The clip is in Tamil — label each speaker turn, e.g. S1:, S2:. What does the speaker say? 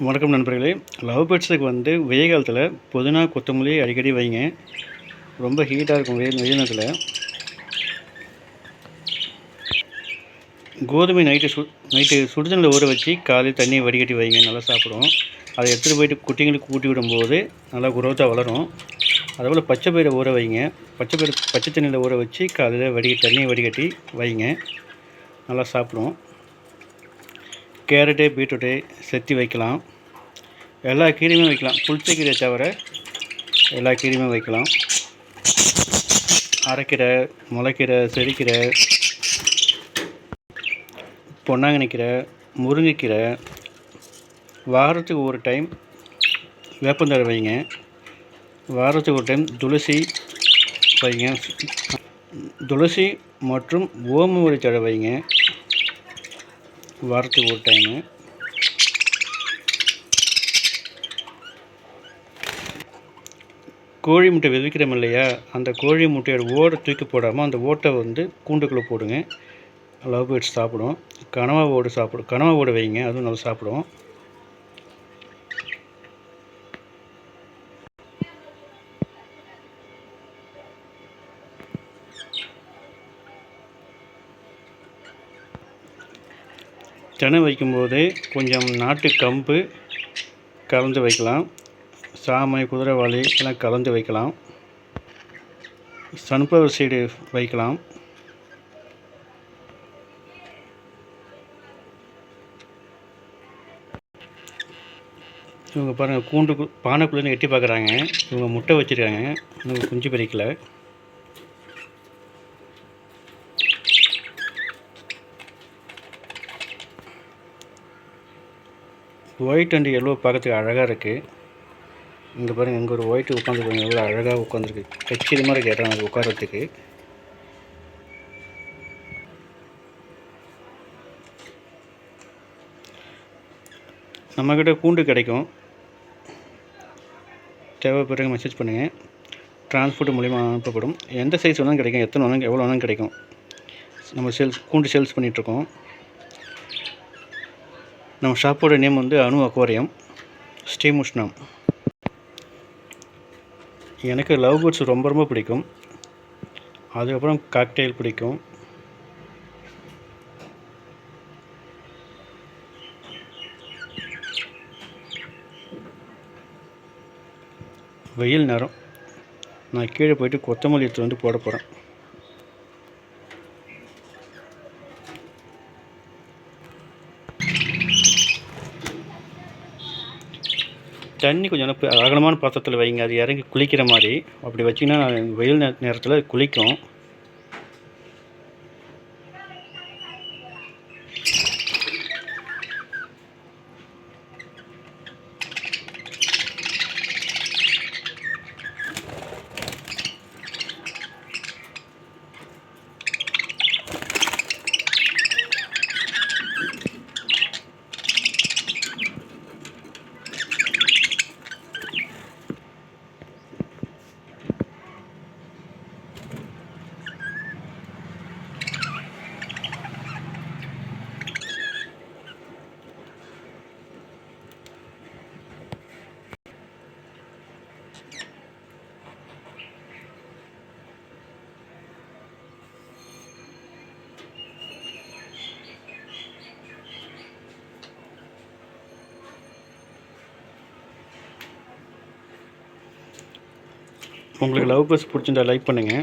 S1: வணக்கம் நண்பர்களே. லவ் பேர்ட்ஸுக்கு வந்து வெயில் காலத்தில் புதினா கொத்தமல்லி அடிக்கடி வைங்க. ரொம்ப ஹீட்டாக இருக்கும் வெயில் நேரத்தில். கோதுமை நைட்டு சுடுதண்ணில் ஊற வச்சு காலையில் தண்ணியை வடிகட்டி வைங்க, நல்லா சாப்பிடும். அதை எடுத்துகிட்டு போயிட்டு குட்டிங்களுக்கு ஊட்டி விடும்போது நல்லா குரோத்தாக வளரும். அதேபோல் பச்சை பயிரை ஊற வைங்க. பச்சை தண்ணியில் ஊற வச்சு காலையில் தண்ணியை வடிகட்டி வைங்க, நல்லா சாப்பிடும். கேரட்டு பீட்ரூட்டு செத்தி வைக்கலாம். எல்லா கீரையுமே வைக்கலாம், புளிச்ச கீரையை தவிர எல்லா கீரையுமே வைக்கலாம். அரைக்கீரை, முளைக்கீரை, செடிக்கீரை, பொன்னாங்கண்ணி கீரை, முருங்கைக்கீரை. வாரத்துக்கு ஒரு டைம் வேப்பந்தழை வைங்க. வாரத்துக்கு ஒரு டைம் துளசி வைங்க. துளசி மற்றும் ஓமவல்லி தழை வைங்க, வாரத்துக்கு ஒரு டைமு. கோழி முட்டை விதைக்கிறோம் இல்லையா, அந்த கோழி முட்டையோட ஓடை தூக்கி போடாமல் அந்த ஓட்டை வந்து கூண்டுக்குள்ளே போடுங்க. லவ் பேர்ட்ஸ் சாப்பிடும். கனவா ஓடு வைங்க, அதுவும் நல்லா சாப்பிடும். தினை வைக்கும்போது கொஞ்சம் நாட்டு கம்பு கலந்து வைக்கலாம். சாமை, குதிரைவாளி எல்லாம் கலந்து வைக்கலாம். சன்ஃப்ளவர் சீடு வைக்கலாம். இவங்க பாருங்கள், பானைக்குள்ளே எட்டி பார்க்குறாங்க. இவங்க முட்டை வச்சுருக்காங்க, இன்னும் குஞ்சு பறிக்கல. ஒயிட் அண்ட் எல்லோ பார்க்கறதுக்கு அழகாக இருக்குது. இங்கே பாருங்கள், இங்கே ஒரு ஒயிட்டு உட்காந்துருக்காங்க, எவ்வளோ அழகாக உட்காந்துருக்கு. கச்சிதமாக இருக்குது இடம் அது உட்காரத்துக்கு. நம்மக்கிட்ட கூண்டு கிடைக்கும். தேவைப்படுறவங்க மெசேஜ் பண்ணுங்கள். டிரான்ஸ்போர்ட் மூலிமா அனுப்பப்படும். எந்த சைஸ் வேணாலும் கிடைக்கும், எத்தனை வேணாலும் எவ்வளோ வேணாலும் கிடைக்கும். நம்ம கூண்டு சேல்ஸ் பண்ணிகிட்ருக்கோம். நம்ம ஷாப்போட நேம் வந்து அணு அக்வாரியம், ஸ்ரீமுஷ்ணம். எனக்கு லவ் பேர்ட்ஸ் ரொம்ப ரொம்ப பிடிக்கும். அதுக்கப்புறம் காக்டெயில் பிடிக்கும். வெயில் நேரம், நான் கீழே போயிட்டு கொத்தமல்லி எடுத்து வந்து போட போகிறேன். தண்ணி கொஞ்சம் அகலமான பாத்திரத்தில் வைங்க, அது இறங்கி குளிக்கிற மாதிரி. அப்படி வச்சிங்கன்னா வெயில் நேரத்தில் குளிக்கும். உங்களுக்கு லவ் பேர்ட்ஸ் பிடிச்சிருந்தா லைக் பண்ணுங்கள்.